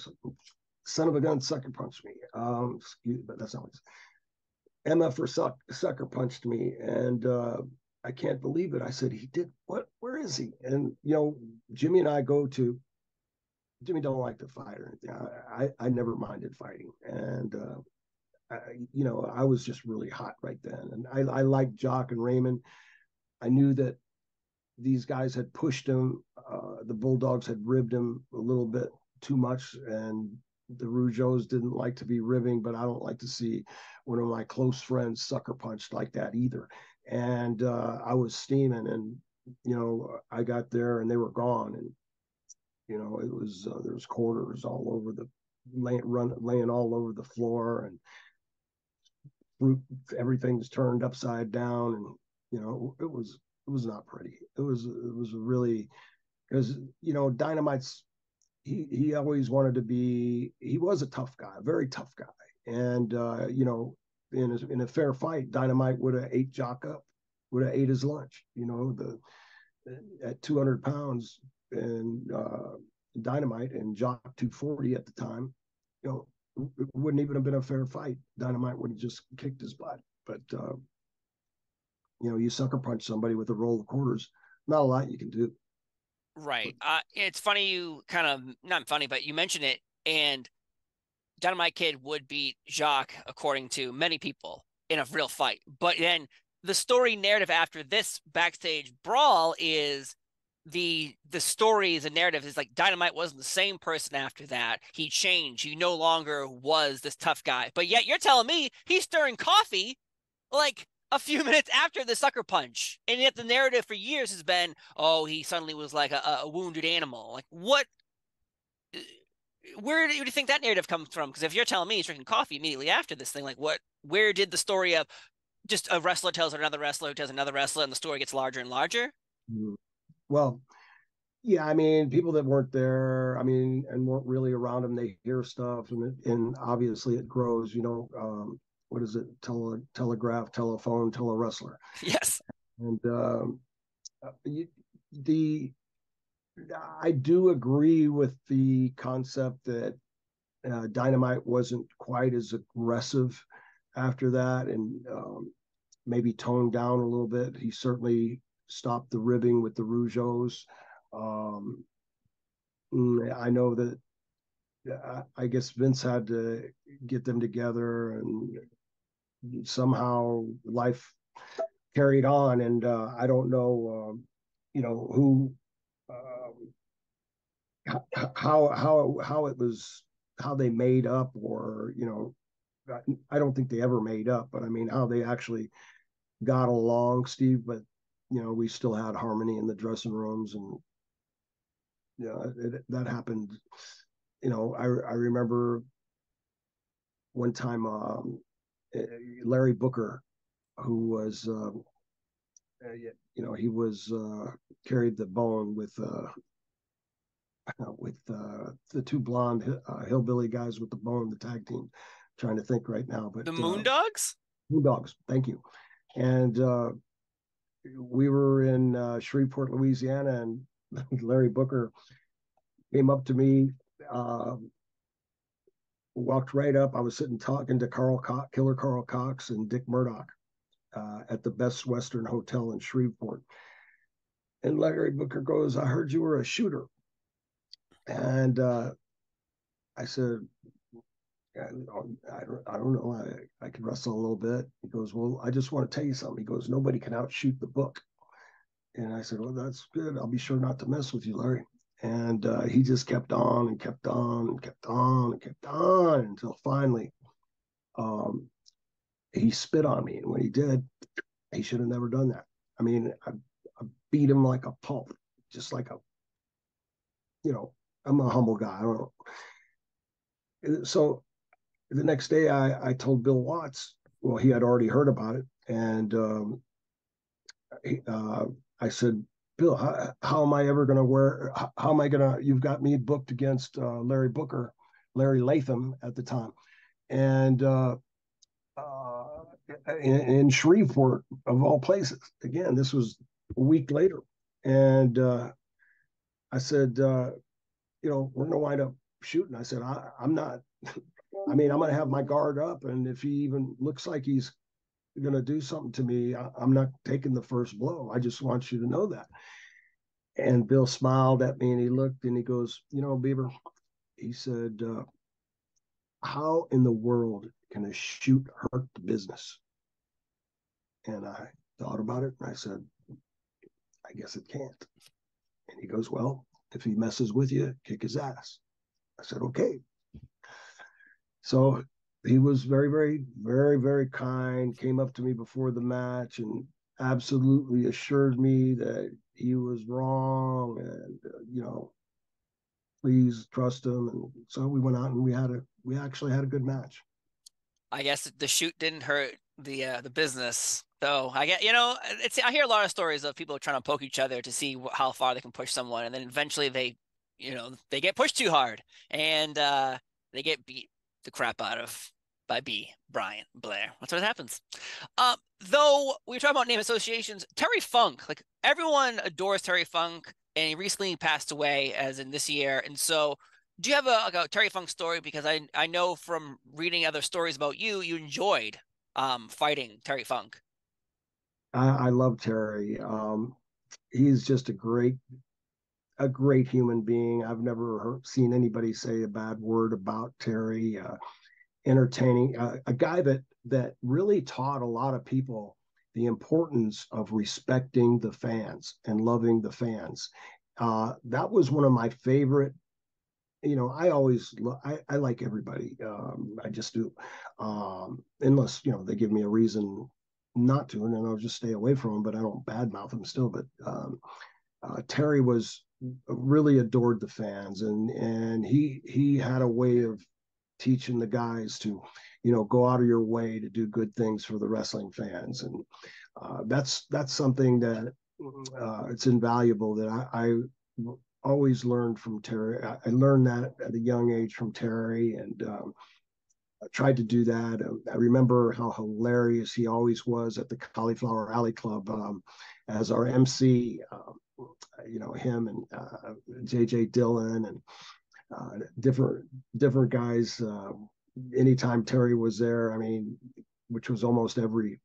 son of a gun, sucker punched me. Excuse me, but that's not what MF sucker punched me, and I can't believe it. I said, he did what? Where is he? And Jimmy and I go to. Jimmy don't like to fight or anything. I never minded fighting, and I was just really hot right then, and I liked Jock and Raymond. I knew that these guys had pushed him. The Bulldogs had ribbed him a little bit too much, and the Rougeaus didn't like to be ribbing, but I don't like to see one of my close friends sucker punched like that either. And I was steaming, and I got there, and they were gone, and it was there was quarters all over laying all over the floor, and fruit, everything's turned upside down, and it was not pretty. It was really because Dynamite's he always wanted to be. He was a tough guy, a very tough guy, and in a fair fight, Dynamite would have ate Jock up, would have ate his lunch. At 200 pounds and Dynamite and Jock 240 at the time, it wouldn't even have been a fair fight. Dynamite would have just kicked his butt. But you sucker punch somebody with a roll of quarters, not a lot you can do. Right. It's funny you kind of not funny, but you mentioned it, and Dynamite Kid would beat Jacques according to many people in a real fight. But then the story narrative after this backstage brawl is the story, the narrative is like Dynamite wasn't the same person after that. He changed. He no longer was this tough guy. But yet you're telling me he's stirring coffee like a few minutes after the sucker punch. And yet the narrative for years has been, oh, he suddenly was like a wounded animal. Like what where do you think that narrative comes from? Because if you're telling me he's drinking coffee immediately after this thing, like what where did the story of just a wrestler tells another wrestler who tells another wrestler and the story gets larger and larger? Mm. Well, yeah, I mean, people that weren't there, I mean, and weren't really around him, they hear stuff, and obviously it grows. What is it? Telegraph, telephone, wrestler, Yes. and you, the I do agree with the concept that Dynamite wasn't quite as aggressive after that, and maybe toned down a little bit. He certainly stopped the ribbing with the Rougeos. Um, I know that I guess Vince had to get them together, and somehow life carried on. And I don't know, who, how it was, how they made up, or I don't think they ever made up, but I mean how they actually got along, Steve. But we still had harmony in the dressing rooms, and that happened. I remember one time, Larry Booker, who was, he was carried the bone with the two blonde hillbilly guys with the bone, the tag team. Trying to think right now, but The Moondogs? Moondogs. Thank you. And we were in Shreveport, Louisiana, and Larry Booker came up to me, uh, walked right up. I was sitting talking to Killer Carl Cox and Dick Murdoch at the Best Western Hotel in Shreveport. And Larry Booker goes, "I heard you were a shooter." And I said, I don't know. I can wrestle a little bit. He goes, "Well, I just want to tell you something." He goes, "Nobody can outshoot the book." And I said, "Well, that's good. I'll be sure not to mess with you, Larry." And he just kept on and kept on and kept on and kept on until finally he spit on me. And when he did, he should have never done that. I mean, I beat him like a pulp, just like you know, I'm a humble guy. I don't know. So the next day, I told Bill Watts. Well, he had already heard about it, and he, I said, "Bill, how am I ever going to wear? How am I going to? You've got me booked against Larry Booker, Larry Latham at the time, and uh, in Shreveport of all places. Again, this was a week later, and I said, we're going to wind up shooting." I said, I'm not. I mean, I'm going to have my guard up, and if he even looks like he's going to do something to me, I'm not taking the first blow. I just want you to know that. And Bill smiled at me, and he looked, and he goes, Beaver, he said, how in the world can a shoot hurt the business? And I thought about it, and I said, I guess it can't. And he goes, well, if he messes with you, kick his ass. I said, okay. So he was very, very, very, very kind, came up to me before the match and absolutely assured me that he was wrong, and, please trust him. And so we went out and we actually had a good match. I guess the shoot didn't hurt the business. Though I get, it's I hear a lot of stories of people trying to poke each other to see how far they can push someone, and then eventually they get pushed too hard, and they get beat the crap out of by Brian Blair. That's what happens. Though we were talking about name associations, Terry Funk, like everyone adores Terry Funk, and he recently passed away, as in this year, and so do you have a Terry Funk story? Because I know from reading other stories about you, you enjoyed fighting Terry Funk. I love Terry. He's just a great a great human being. I've never seen anybody say a bad word about Terry. Entertaining, a guy that really taught a lot of people the importance of respecting the fans and loving the fans. That was one of my favorite. I like everybody. I just do, unless they give me a reason not to, and then I'll just stay away from them. But I don't badmouth them still. But Terry was really adored the fans, and he had a way of teaching the guys to, go out of your way to do good things for the wrestling fans, and that's something that it's invaluable that I always learned from Terry. I learned that at a young age from Terry, and I tried to do that. I remember how hilarious he always was at the Cauliflower Alley Club as our MC. Him and JJ Dillon and different guys. Anytime Terry was there, I mean, which was almost every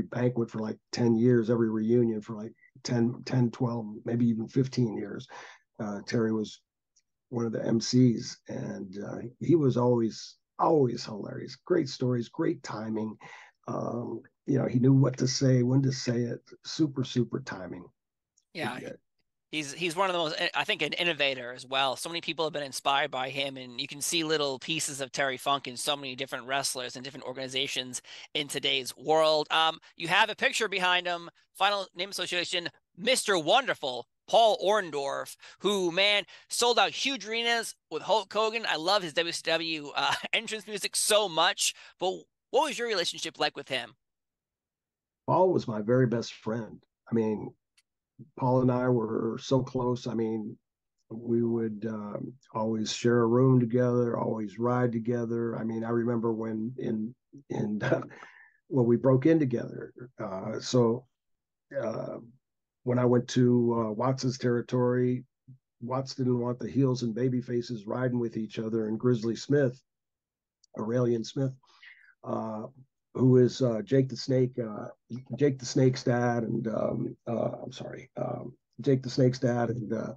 banquet for like 10 years, every reunion for like 10, 12, maybe even 15 years. Terry was one of the MCs, and he was always hilarious. Great stories, great timing. He knew what to say, when to say it. Super timing. Yeah, he's one of the most, I think, an innovator as well. So many people have been inspired by him, and you can see little pieces of Terry Funk in so many different wrestlers and different organizations in today's world. You have a picture behind him, Final Name Association, Mr. Wonderful, Paul Orndorff, who, man, sold out huge arenas with Hulk Hogan. I love his WCW entrance music so much. But what was your relationship like with him? Paul was my very best friend. I mean, Paul and I were so close. I mean, we would always share a room together, always ride together. I mean, I remember when we broke in together. Uh, when I went to Watts's territory, Watts didn't want the heels and baby faces riding with each other, and Grizzly Smith, Aurelian Smith, uh, who is Jake the Snake's dad, and I'm sorry, Jake the Snake's dad, and uh,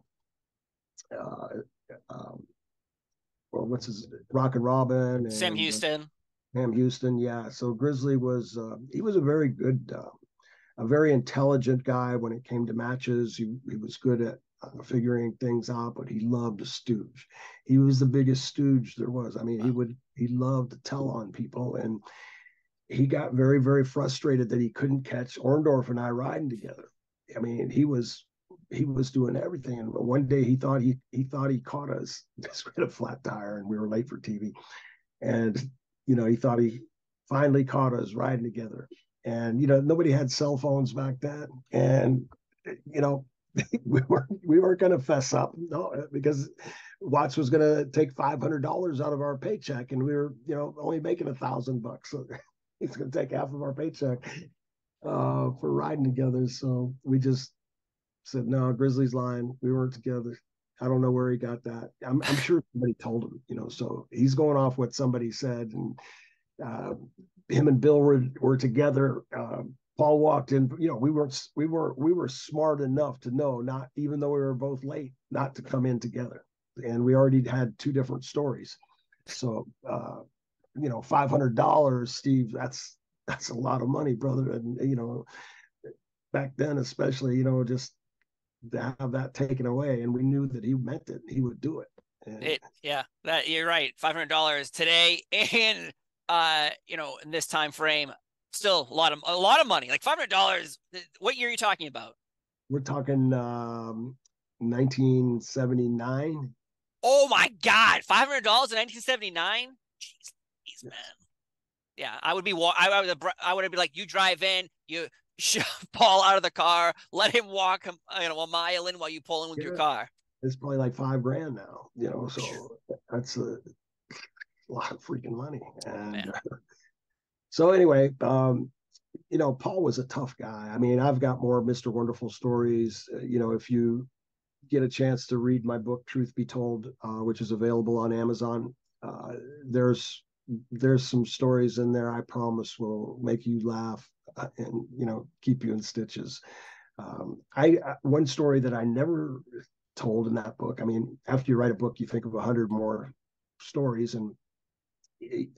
um, well, what's his Rock and Robin Sam and Houston. Sam Houston. Yeah, so Grizzly was he was a very good, a very intelligent guy when it came to matches. He was good at figuring things out, but he loved a stooge. He was the biggest stooge there was. I mean, Wow. he loved to tell on people, and he got very, very frustrated that he couldn't catch Orndorff and I riding together. I mean, he was doing everything, and one day he thought he caught us just with a flat tire, and we were late for TV, and he thought he finally caught us riding together, and nobody had cell phones back then, and you know we weren't going to fess up, no, because Watts was going to take $500 out of our paycheck, and we were only making $1,000, so he's going to take half of our paycheck for riding together. So we just said, no, Grizzly's lying. We weren't together. I don't know where he got that. I'm sure somebody told him, so he's going off what somebody said. And uh, him and Bill were together. Paul walked in, we were smart enough to know, not even though we were both late, not to come in together. And we already had two different stories. So, $500, Steve, that's a lot of money, brother. And, back then, especially, just to have that taken away. And we knew that he meant it. He would do it. And Yeah, that you're right. $500 today, and in this time frame, still a lot of money. Like $500. What year are you talking about? we're talking 1979. Oh my God, $500 in 1979. Jeez, man. Yeah, I would be. I would be like, you drive in, you shove Paul out of the car, let him walk, a mile in while you pull in with your Yeah, car. it's probably like $5,000 now, so that's a lot of freaking money. And Man. so anyway, Paul was a tough guy. I mean, I've got more Mr. Wonderful stories. If you get a chance to read my book, Truth Be Told, which is available on Amazon, uh, there's some stories in there I promise will make you laugh and keep you in stitches. I One story that I never told in that book. I mean, after you write a book, you think of 100 more stories, and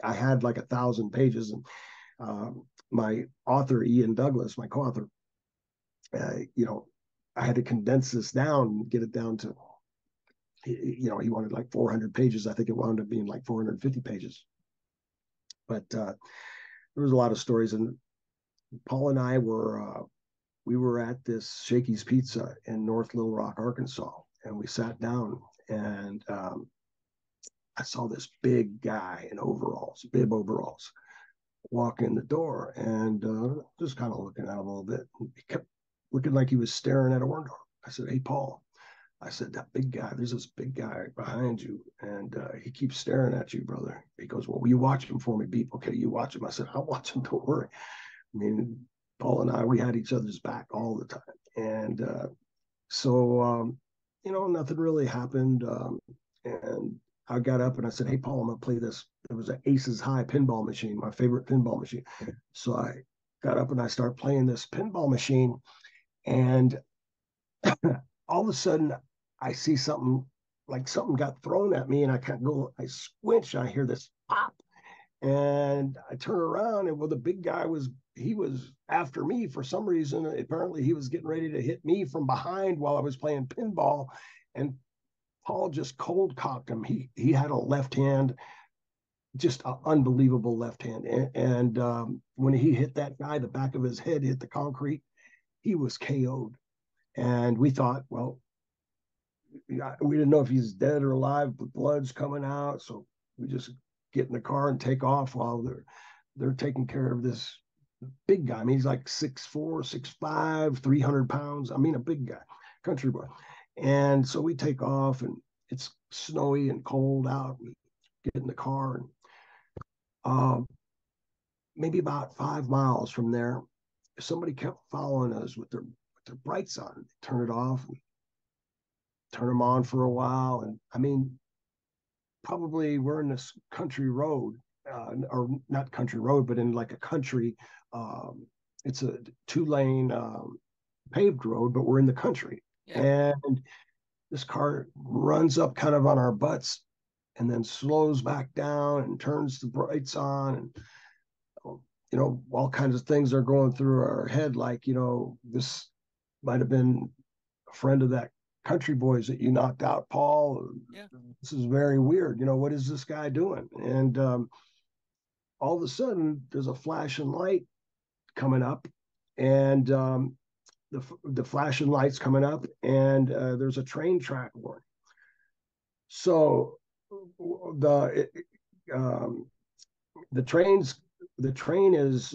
I had like 1,000 pages. And my author, Ian Douglas, my co-author, I had to condense this down and get it down to, he wanted like 400 pages. I think it wound up being like 450 pages. But there was a lot of stories, and Paul and I we were at this Shakey's Pizza in North Little Rock, Arkansas, and we sat down, and I saw this big guy in overalls, bib overalls, walk in the door, and just kind of looking at him a little bit. He kept looking like he was staring at a window. I said, "Hey, Paul," I said, "that big guy, there's this big guy behind you, and he keeps staring at you, brother." He goes, "Well, will you watch him for me, Beep?" "Okay, you watch him." I said, "I'll watch him, don't worry." I mean, Paul and I, we had each other's back all the time. And nothing really happened. And I got up and I said, "Hey, Paul, I'm going to play this." It was an Aces High pinball machine, my favorite pinball machine. So I got up and I started playing this pinball machine. And all of a sudden, I see something, like something got thrown at me, and I kind of go, I squinch, and I hear this pop. And I turn around, and well, the big guy he was after me for some reason. Apparently, he was getting ready to hit me from behind while I was playing pinball. And Paul just cold cocked him. He had a left hand, just an unbelievable left hand. And when he hit that guy, the back of his head hit the concrete. He was KO'd. And we thought, well, we didn't know if he's dead or alive. The blood's coming out, so we just get in the car and take off while they're taking care of this big guy. I mean, he's like 6'4", 6'5", 300 pounds. I mean, a big guy, country boy. And so we take off, and it's snowy and cold out. We get in the car, and maybe about 5 miles from there, somebody kept following us with their brights on. They turn it off and turn them on for a while. And I mean, probably we're in this country road, or not country road, but in like a country. It's a 2-lane paved road, but we're in the country. Yeah. And this car runs up kind of on our butts, and then slows back down and turns the brights on. And all kinds of things are going through our head, like, this might have been a friend of that country boys that you knocked out, Paul. Yeah. This is very weird. What is this guy doing? And all of a sudden, there's a flashing light coming up, and the flashing lights coming up, and there's a train track warning. So the train is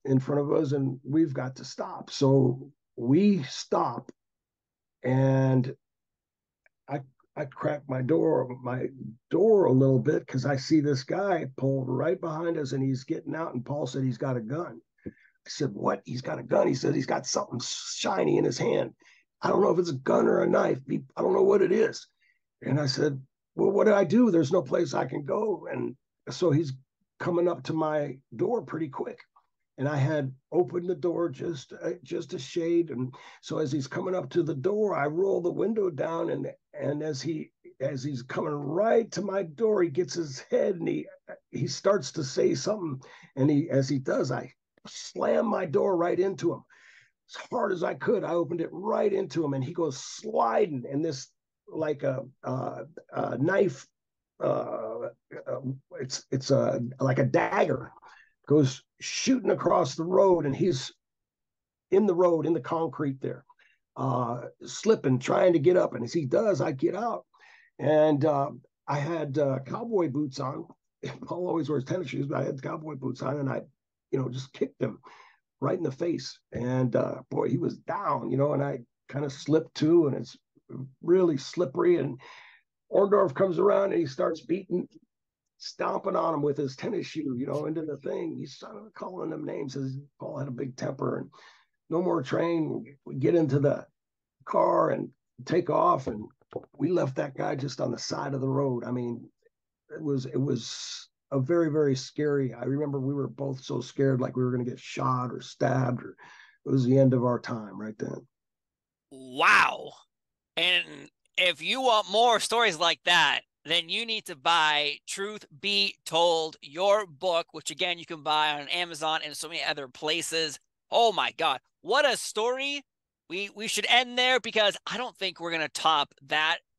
in front of us, and we've got to stop. So we stop, and I crack my door a little bit, because I see this guy pulled right behind us, and he's getting out. And Paul said he's got a gun. I said, "What? He's got a gun?" He said he's got something shiny in his hand. I don't know if it's a gun or a knife. I don't know what it is. And I said, "Well, what do I do? There's no place I can go." And so he's coming up to my door pretty quick. And I had opened the door just a shade. And so as he's coming up to the door, I roll the window down, and as he's coming right to my door, he gets his head, and he starts to say something. And as he does, I slam my door right into him as hard as I could. I opened it right into him, and he goes sliding, and this, like a knife, it's like a dagger, goes shooting across the road, and he's in the road, in the concrete there, slipping, trying to get up. And as he does, I get out, and I had cowboy boots on. Paul always wears tennis shoes, but I had cowboy boots on, and I, just kicked him right in the face. And boy, he was down, and I kind of slipped too, and it's really slippery. And Orndorff comes around, and he starts stomping on him with his tennis shoe, into the thing. He's calling them names. As Paul had a big temper, and no more train. We get into the car and take off, and we left that guy just on the side of the road. I mean, it was a very, very scary. I remember we were both so scared, like we were going to get shot or stabbed, or it was the end of our time right then. Wow. And if you want more stories like that, then you need to buy Truth Be Told, your book, which again you can buy on Amazon and so many other places. Oh my God, what a story! We should end there because I don't think we're gonna top that